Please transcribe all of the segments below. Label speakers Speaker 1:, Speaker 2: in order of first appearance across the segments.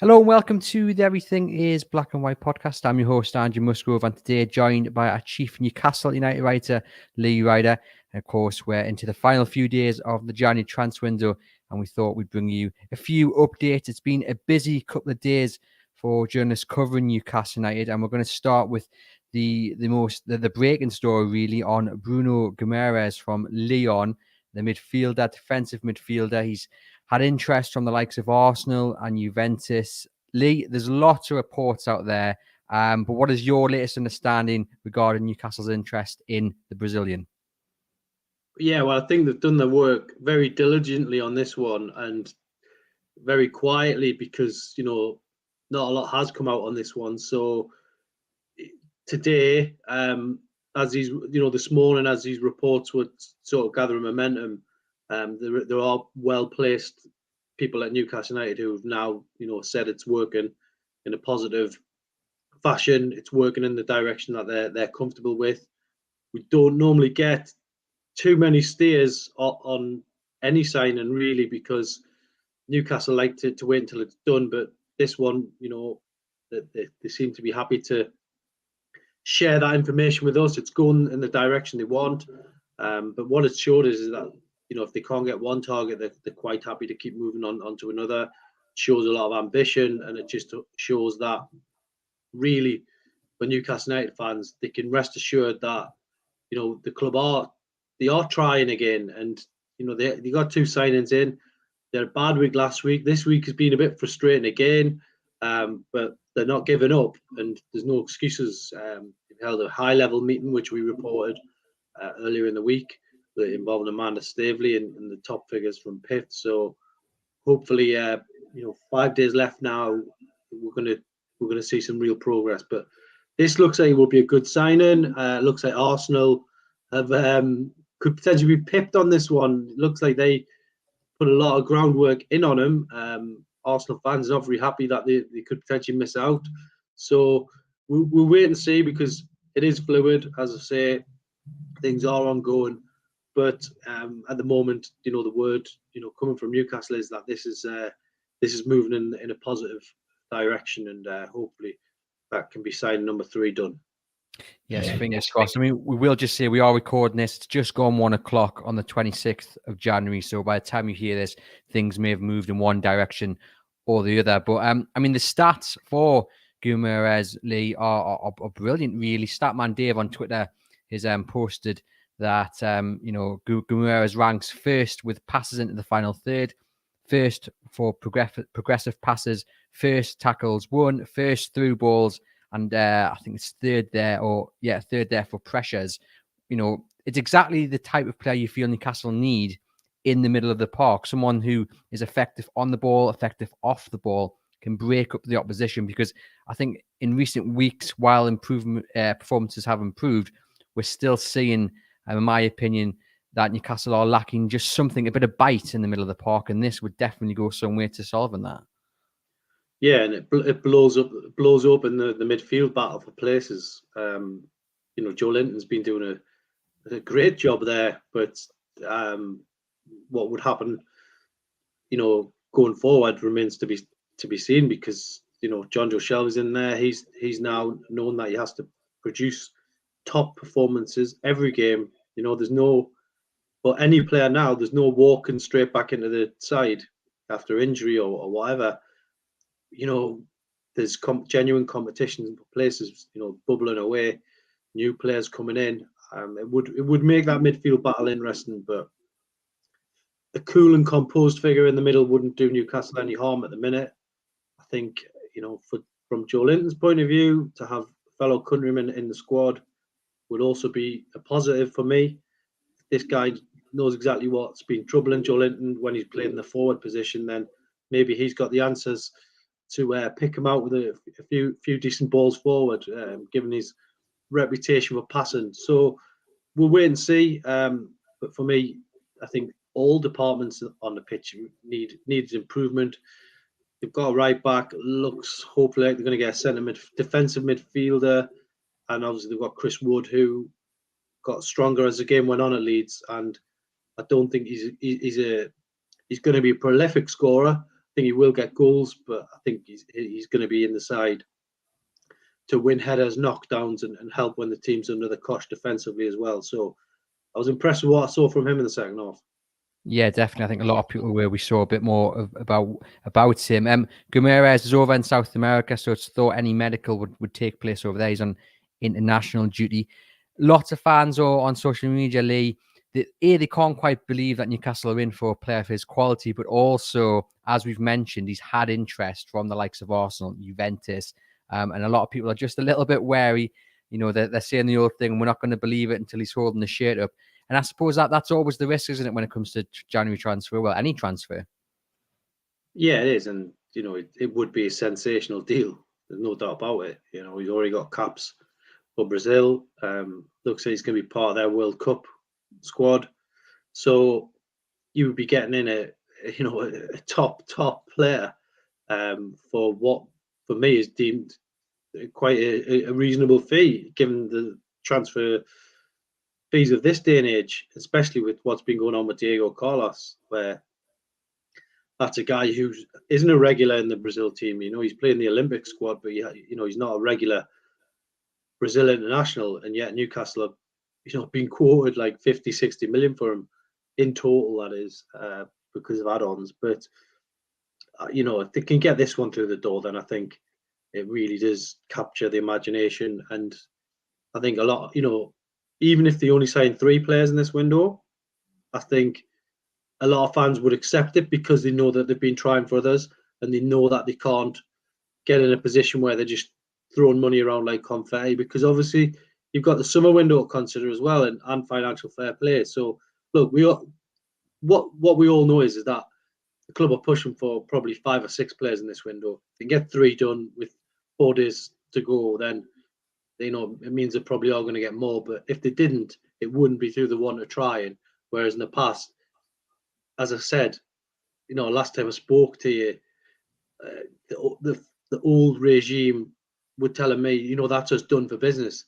Speaker 1: Hello and welcome to the Everything is Black and White podcast. I'm your host, Andrew Musgrove, and today joined by our chief Newcastle United writer, Ryder. And of course, we're into the final few days of the January transfer window, and we thought we'd bring you a few updates. It's been a busy couple of days for journalists covering Newcastle United, and we're going to start with the breaking story really on Bruno Guimarães from Lyon, the defensive midfielder. He's had interest from the likes of Arsenal and Juventus. Lee, there's lots of reports out there, but what is your latest understanding regarding Newcastle's interest in the Brazilian?
Speaker 2: Yeah, well, I think they've done their work very diligently on this one and very quietly because, not a lot has come out on this one. So today, as this morning, as these reports would sort of gather momentum, there are well-placed people at Newcastle United who have now, said it's working in a positive fashion. It's working in the direction that they're comfortable with. We don't normally get too many steers on any signing really because Newcastle like to wait until it's done. But this one, they seem to be happy to share that information with us. It's going in the direction they want. But what it showed is that, if they can't get one target, they're quite happy to keep moving on to another. It shows a lot of ambition, and it just shows that really for Newcastle United fans, they can rest assured that, the club are trying again. And, they got two signings in. They had a bad week last week. This week has been a bit frustrating again, but they're not giving up, and there's no excuses. They've held a high-level meeting, which we reported earlier in the week, involving Amanda Staveley and the top figures from PIF. So hopefully, 5 days left now, we're gonna see some real progress. But this looks like it will be a good signing. Looks like Arsenal have could potentially be pipped on this one. It looks like they put a lot of groundwork in on him. Arsenal fans are not very happy that they could potentially miss out. So we'll wait and see because it is fluid. As I say, things are ongoing. But at the moment, the word coming from Newcastle is that this is moving in a positive direction, and hopefully that can be sign number 3 done.
Speaker 1: Yes, fingers crossed. I mean, we will just say we are recording this. It's just gone 1 o'clock on the 26th of January. So by the time you hear this, things may have moved in one direction or the other. But I mean, the stats for Guimaraes, Lee, are brilliant, really. Statman Dave on Twitter has posted that Guimaraes ranks first with passes into the final third, first for progressive passes, first tackles won, first through balls, and I think it's third there for pressures. It's exactly the type of player you feel Newcastle need in the middle of the park. Someone who is effective on the ball, effective off the ball, can break up the opposition. Because I think in recent weeks, while performances have improved, we're still seeing, in my opinion, that Newcastle are lacking just something, a bit of bite in the middle of the park, and this would definitely go some way to solving that.
Speaker 2: Yeah, and it blows open the midfield battle for places. Joe Linton's been doing a great job there, but what would happen, going forward remains to be seen because John Joe Shelby's in there. He's now known that he has to produce top performances every game. For any player now, there's no walking straight back into the side after injury or whatever. There's genuine competition for places, bubbling away, new players coming in. It would make that midfield battle interesting, but a cool and composed figure in the middle wouldn't do Newcastle any harm at the minute. I think, from Joe Linton's point of view, to have fellow countrymen in the squad would also be a positive for me. This guy knows exactly what's been troubling Joe Linton when he's played in the forward position. Then maybe he's got the answers to pick him out with a few decent balls forward, given his reputation for passing. So we'll wait and see. But for me, I think all departments on the pitch needs improvement. They've got a right back. Looks hopefully like they're going to get a defensive midfielder, and obviously they've got Chris Wood, who got stronger as the game went on at Leeds. And I don't think he's going to be a prolific scorer, think he will get goals, but I think he's going to be in the side to win headers, knockdowns, and help when the team's under the cosh defensively as well. So I was impressed with what I saw from him in the second half.
Speaker 1: Yeah, definitely. I think a lot of people where we saw a bit more about him. Guimaraes is over in South America, so it's thought any medical would take place over there. He's on international duty. Lots of fans are on social media, Lee. They can't quite believe that Newcastle are in for a player of his quality, but also, as we've mentioned, he's had interest from the likes of Arsenal, Juventus, and a lot of people are just a little bit wary. You know, they're saying the old thing, we're not going to believe it until he's holding the shirt up. And I suppose that's always the risk, isn't it, when it comes to January transfer? Well, any transfer.
Speaker 2: Yeah, it is. And, you know, it would be a sensational deal. There's no doubt about it. You know, he's already got caps for Brazil. Looks like he's going to be part of their World Cup squad. So you would be getting in a top player for what, for me, is deemed quite a reasonable fee, given the transfer fees of this day and age, especially with what's been going on with Diego Carlos, where that's a guy who isn't a regular in the Brazil team. You know, he's playing the Olympic squad, but he's not a regular Brazil international, and yet Newcastle have, been quoted like 50, 60 million for him in total, that is, because of add-ons. But, if they can get this one through the door, then I think it really does capture the imagination. And I think a lot, even if they only sign 3 players in this window, I think a lot of fans would accept it because they know that they've been trying for others, and they know that they can't get in a position where they're just throwing money around like confetti, because obviously you've got the summer window to consider as well, and financial fair play. So look, what we all know is that the club are pushing for probably 5 or 6 players in this window. If they get 3 done with 4 days to go, then it means they're probably all going to get more. But if they didn't, it wouldn't be through the want of trying. Whereas in the past, as I said, last time I spoke to you, the old regime were telling me, that's us done for business.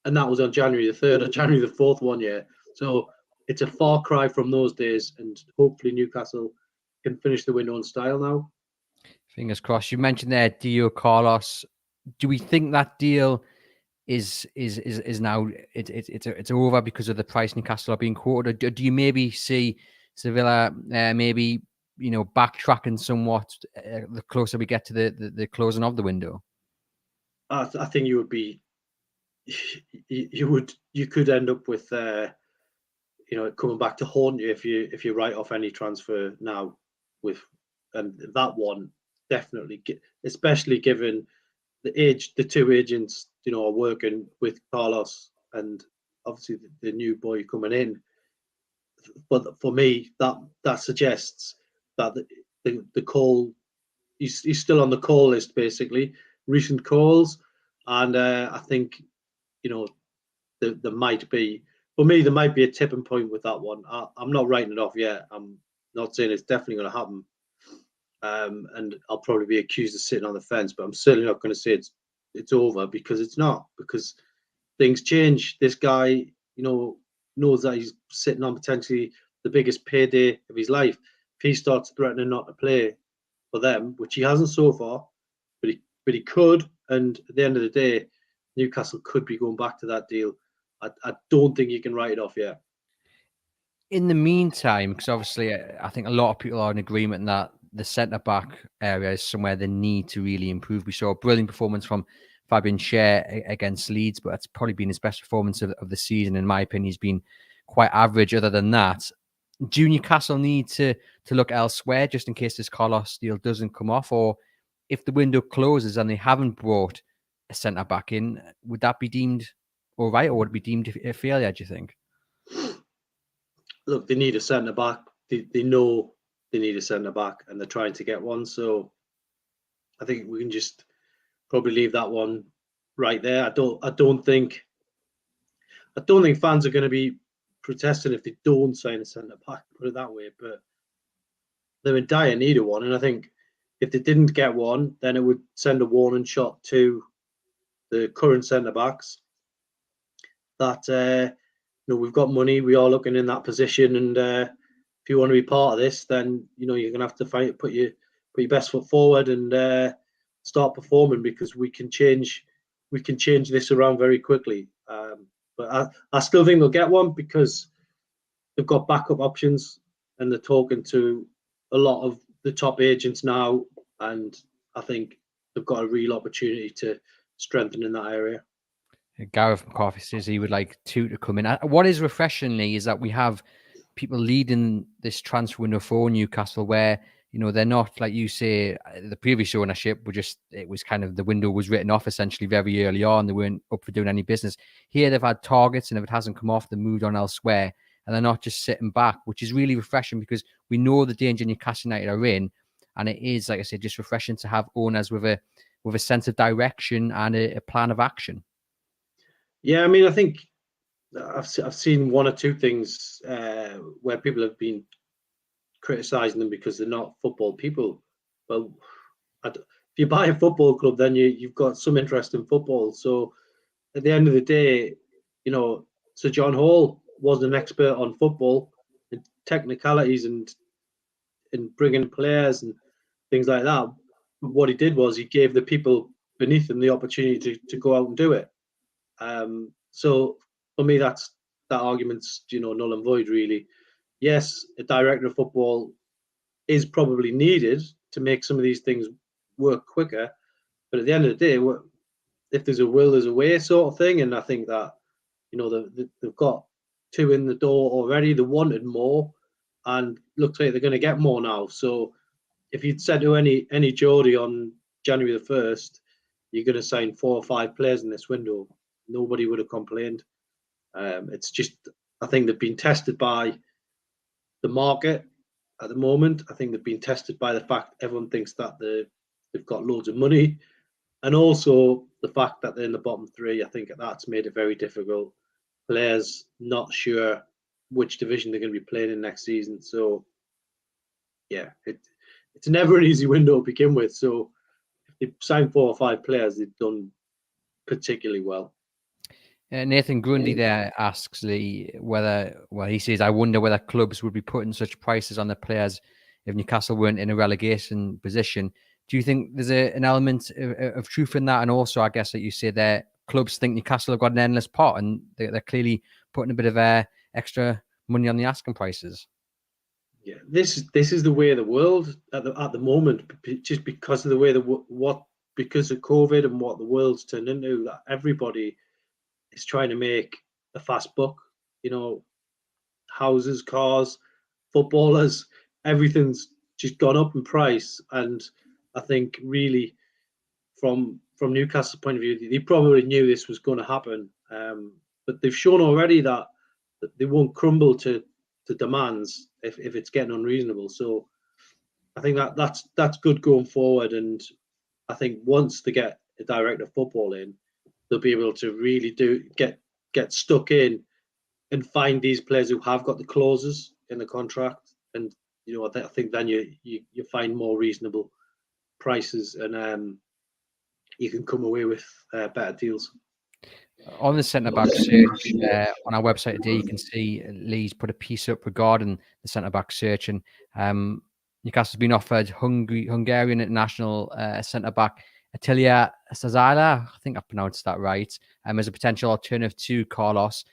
Speaker 2: And that was on January the 3rd or January the 4th one year. So it's a far cry from those days, and hopefully Newcastle can finish the window in style now.
Speaker 1: Fingers crossed. You mentioned there Diego Carlos. Do we think that deal is now it's over because of the price Newcastle are being quoted? Or do you maybe see Sevilla maybe backtracking somewhat the closer we get to the closing of the window?
Speaker 2: I think you would be you could end up with coming back to haunt you if you write off any transfer now, and that one definitely, especially given the 2 agents are working with Carlos and obviously the new boy coming in. But for me, that suggests that the call, he's still on the call list, basically, recent calls, and I think there might be, for me, there might be a tipping point with that one. I'm not writing it off yet. I'm not saying it's definitely going to happen, and I'll probably be accused of sitting on the fence, but I'm certainly not going to say it's over, because it's not, because things change. This guy, knows that he's sitting on potentially the biggest payday of his life. If he starts threatening not to play for them, which he hasn't so far, but he could, and at the end of the day, Newcastle could be going back to that deal. I don't think you can write it off yet.
Speaker 1: In the meantime, because obviously I think a lot of people are in agreement that the centre-back area is somewhere they need to really improve. We saw a brilliant performance from Fabian Schär against Leeds, but that's probably been his best performance of the season. In my opinion, he's been quite average other than that. Do Newcastle need to look elsewhere just in case this Carlos deal doesn't come off? Or if the window closes and they haven't brought a centre-back in, would that be deemed all right, or would it be deemed a failure, do you think?
Speaker 2: Look, they need a centre-back. They know they need a centre-back, and they're trying to get one. So I think we can just probably leave that one right there. I don't think fans are going to be protesting if they don't sign a centre-back, put it that way. But they're in dire need of one, and I think if they didn't get one, then it would send a warning shot to the current centre-backs that we've got money, we are looking in that position, and if you want to be part of this, then you're going to have to put your put your best foot forward and start performing, because we can change this around very quickly. But I still think they'll get one, because they've got backup options and they're talking to a lot of the top agents now, and I think they've got a real opportunity to strengthen in that area.
Speaker 1: Gareth McCarthy says he would like two to come in. What is refreshingly is that we have people leading this transfer window for Newcastle, where they're not, like you say, the previous ownership it was kind of, the window was written off essentially very early on. They weren't up for doing any business. Here they've had targets, and if it hasn't come off, they've moved on elsewhere, and they're not just sitting back, which is really refreshing, because we know the danger Newcastle United are in, and it is, like I said, just refreshing to have owners with a sense of direction and a plan of action.
Speaker 2: Yeah, I mean, I think I've seen one or two things where people have been criticising them because they're not football people. Well, if you buy a football club, then you've got some interest in football. So at the end of the day, Sir John Hall wasn't an expert on football and technicalities and bringing players and things like that. What he did was he gave the people beneath him the opportunity to go out and do it. So for me, that argument's null and void, really. Yes, a director of football is probably needed to make some of these things work quicker, but at the end of the day, if there's a will, there's a way, sort of thing. And I think that they've got two in the door already. They wanted more, and looks like they're going to get more now. So if you'd said to any Geordie on January the 1st, you're going to sign 4 or 5 players in this window, nobody would have complained. It's just, I think they've been tested by the market at the moment. I think they've been tested by the fact everyone thinks that they've got loads of money, and also the fact that they're in the bottom 3. I think that's made it very difficult. Players not sure which division they're going to be playing in next season. So, yeah, it's never an easy window to begin with. So, if they've signed 4 or 5 players, they've done particularly well.
Speaker 1: Nathan Grundy there asks Lee he says, I wonder whether clubs would be putting such prices on their players if Newcastle weren't in a relegation position. Do you think there's an element of truth in that? And also, I guess that you say that clubs think Newcastle have got an endless pot, and they're clearly putting a bit of extra money on the asking prices.
Speaker 2: Yeah, this is the way of the world at the moment, just because of the way because of COVID and what the world's turned into. That everybody is trying to make a fast buck. Houses, cars, footballers, everything's just gone up in price. And I think really from Newcastle's point of view, they probably knew this was going to happen. But they've shown already that they won't crumble to demands if it's getting unreasonable. So I think that's good going forward. And I think once they get a director of football in, they'll be able to really get stuck in and find these players who have got the clauses in the contract. And I think then you find more reasonable prices, and you can come away with better deals.
Speaker 1: On the centre-back search on our website today, you can see Lee's put a piece up regarding the centre-back search, and Newcastle's been offered Hungarian international centre-back Attila Százala, I think I pronounced that right, as a potential alternative to Carlos.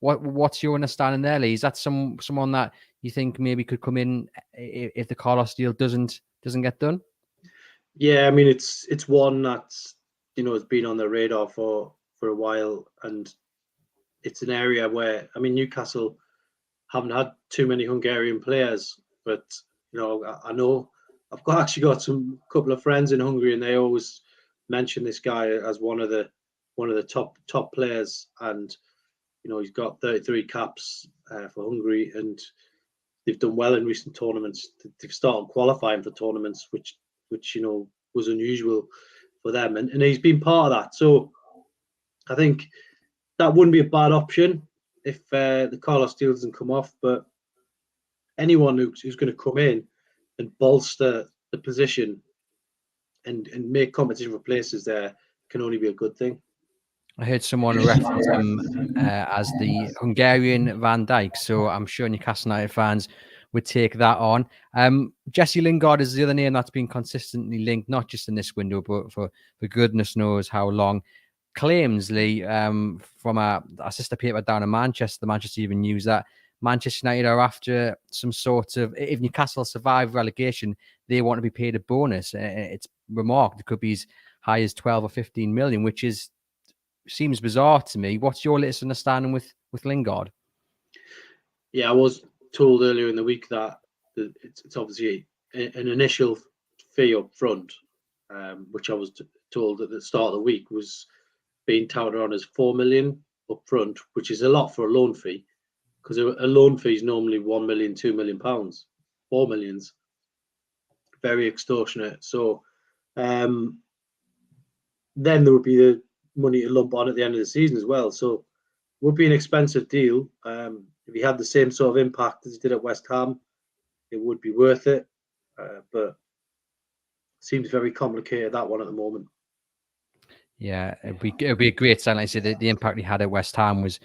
Speaker 1: What's your understanding there, Lee? Is that someone that you think maybe could come in if the Carlos deal doesn't get done?
Speaker 2: Yeah, I mean, it's one that's has been on the radar for a while, and it's an area where, I mean, Newcastle haven't had too many Hungarian players, but I know I've actually got couple of friends in Hungary, and they always mention this guy as one of the top players, and he's got 33 caps for Hungary, and they've done well in recent tournaments. They've started qualifying for tournaments, which was unusual for them, and he's been part of that. So I think that wouldn't be a bad option if the Carlos deal doesn't come off. But anyone who's going to come in and bolster the position and make competition for places there can only be a good thing.
Speaker 1: I heard someone reference him as the Hungarian Van Dijk, so I'm sure Newcastle United fans take that on. Jesse Lingard is the other name that's been consistently linked, not just in this window, but for goodness knows how long. Claims, Lee, from a sister paper down in Manchester, the Manchester Evening News, that Manchester United are after some sort of, if Newcastle survive relegation, they want to be paid a bonus. It's remarked it could be as high as 12 or 15 million, which seems bizarre to me. What's your latest understanding with Lingard?
Speaker 2: Yeah, I was told earlier in the week that it's obviously an initial fee up front, which I was told at the start of the week was being touted on as 4 million up front, which is a lot for a loan fee, because a loan fee is normally 1 million, 2 million pounds. 4 million's very extortionate. So then there would be the money to lump on at the end of the season as well. So it would be an expensive deal. If he had the same sort of impact as he did at West Ham, it would be worth it. But it seems very complicated, that one, at the moment.
Speaker 1: Yeah, it'd be a great sign. Like I said, the impact he had at West Ham was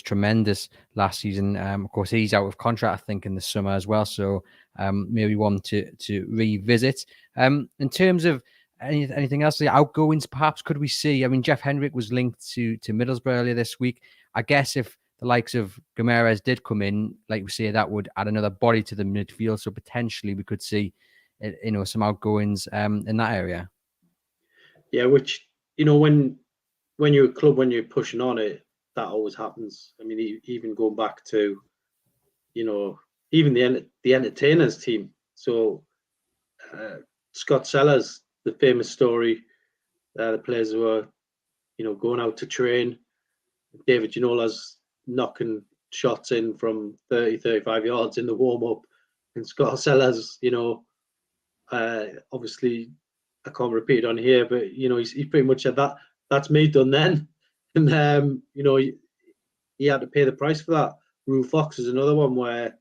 Speaker 1: tremendous last season. Of course, he's out of contract, I think, in the summer as well. So maybe one to revisit. In terms of anything else, the outgoings, perhaps could we see? I mean, Jeff Hendrick was linked to Middlesbrough earlier this week. I guess if the likes of Guimaraes did come in, like we say, that would add another body to the midfield. So potentially we could see, some outgoings in that area.
Speaker 2: Yeah, which, when you're a club, when you're pushing on it, that always happens. I mean, even going back to, even the entertainers team. So Scott Sellers, the famous story, the players who are, going out to train. David Ginola's knocking shots in from 30, 35 yards in the warm-up. And Scott Sellers, obviously, I can't repeat it on here, but, he's pretty much said that's me done then. And, he had to pay the price for that. Rue Fox is another one where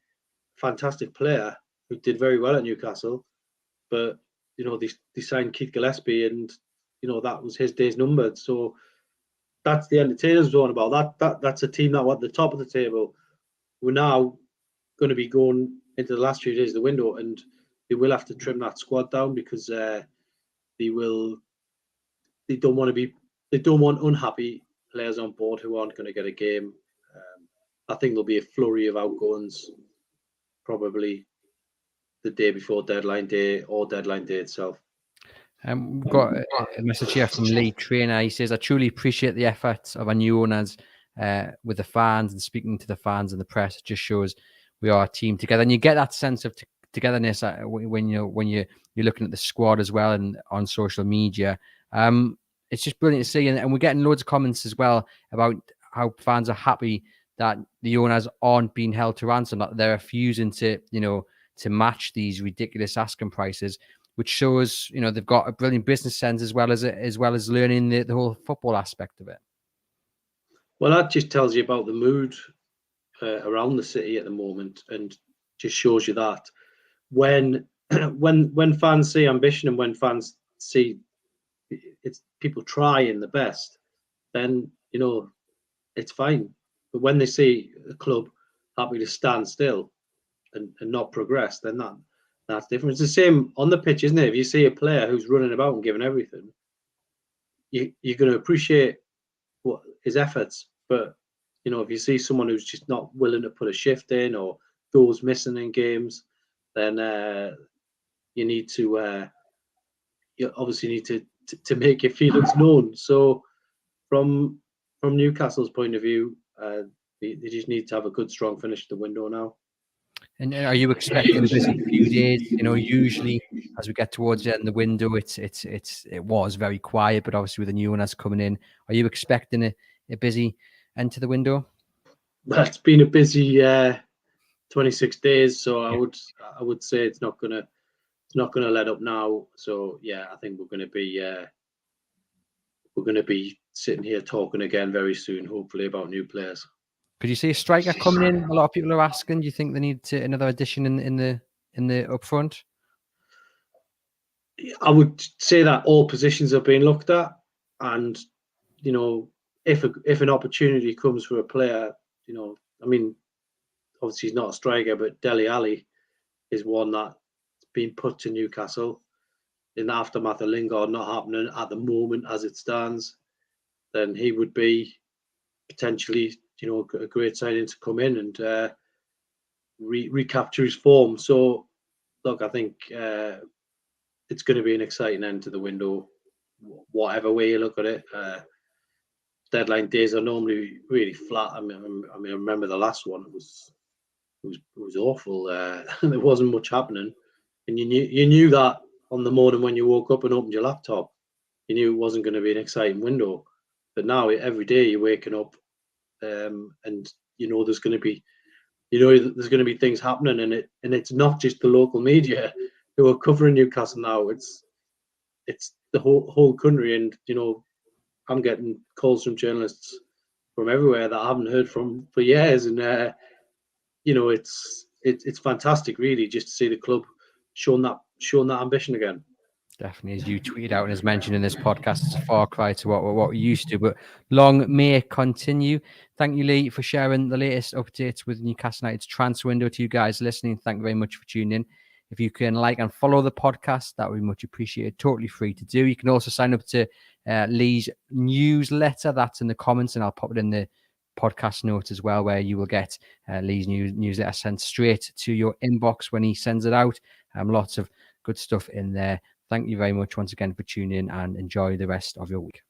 Speaker 2: fantastic player who did very well at Newcastle, but, they signed Keith Gillespie and, that was his days numbered. So that's the entertainers zone about that. That's a team that were at the top of the table. We're now going to be going into the last few days of the window, and they will have to trim that squad down because they don't want unhappy players on board who aren't going to get a game. I think there'll be a flurry of outgoings probably the day before deadline day or deadline day itself.
Speaker 1: We've got a message here from Lee Trainer. He says, I truly appreciate the efforts of our new owners with the fans and speaking to the fans and the press. It just shows we are a team together. And you get that sense of togetherness when you're looking at the squad as well and on social media. It's just brilliant to see. And we're getting loads of comments as well about how fans are happy that the owners aren't being held to ransom, that they're refusing to match these ridiculous asking prices, which shows, they've got a brilliant business sense as well as learning the whole football aspect of it.
Speaker 2: Well, that just tells you about the mood around the city at the moment, and just shows you that when fans see ambition and when fans see it's people trying the best, then it's fine. But when they see a club happy to stand still and not progress, then that's different. It's the same on the pitch, isn't it? If you see a player who's running about and giving everything, you're going to appreciate his efforts. But if you see someone who's just not willing to put a shift in or goes missing in games, then you obviously need to make your feelings known. So from Newcastle's point of view, they just need to have a good, strong finish to the window now.
Speaker 1: And are you expecting a busy few days? Usually as we get towards the end of the window, it was very quiet, but obviously with the new owners coming in, are you expecting a busy end to the window?
Speaker 2: Well, it's been a busy 26 days, so I would say it's not gonna let up now. So yeah, I think we're gonna be sitting here talking again very soon, hopefully, about new players.
Speaker 1: Could you see a striker coming in? A lot of people are asking. Do you think they need another addition in the up front?
Speaker 2: I would say that all positions are being looked at, and if an opportunity comes for a player, I mean, obviously he's not a striker, but Dele Alli, is one that's been put to Newcastle in the aftermath of Lingard not happening at the moment as it stands, then he would be potentially, a great signing to come in and recapture his form. So, look, I think it's going to be an exciting end to the window, whatever way you look at it. Deadline days are normally really flat. I mean, I remember the last one; it was awful. There wasn't much happening, and you knew that on the morning when you woke up and opened your laptop. You knew it wasn't going to be an exciting window. But now every day you're waking up, and there's going to be, there's going to be things happening, and it's not just the local media who are covering Newcastle now. It's the whole country, and I'm getting calls from journalists from everywhere that I haven't heard from for years, and it's fantastic, really, just to see the club showing that ambition again.
Speaker 1: Definitely, as you tweeted out and as mentioned in this podcast, it's a far cry to what we're used to, but long may it continue. Thank you, Lee, for sharing the latest updates with Newcastle United's transfer window. To you guys listening, thank you very much for tuning in. If you can like and follow the podcast, that would be much appreciated. Totally free to do. You can also sign up to Lee's newsletter. That's in the comments, and I'll pop it in the podcast notes as well, where you will get Lee's newsletter sent straight to your inbox when he sends it out. Lots of good stuff in there. Thank you very much once again for tuning in, and enjoy the rest of your week.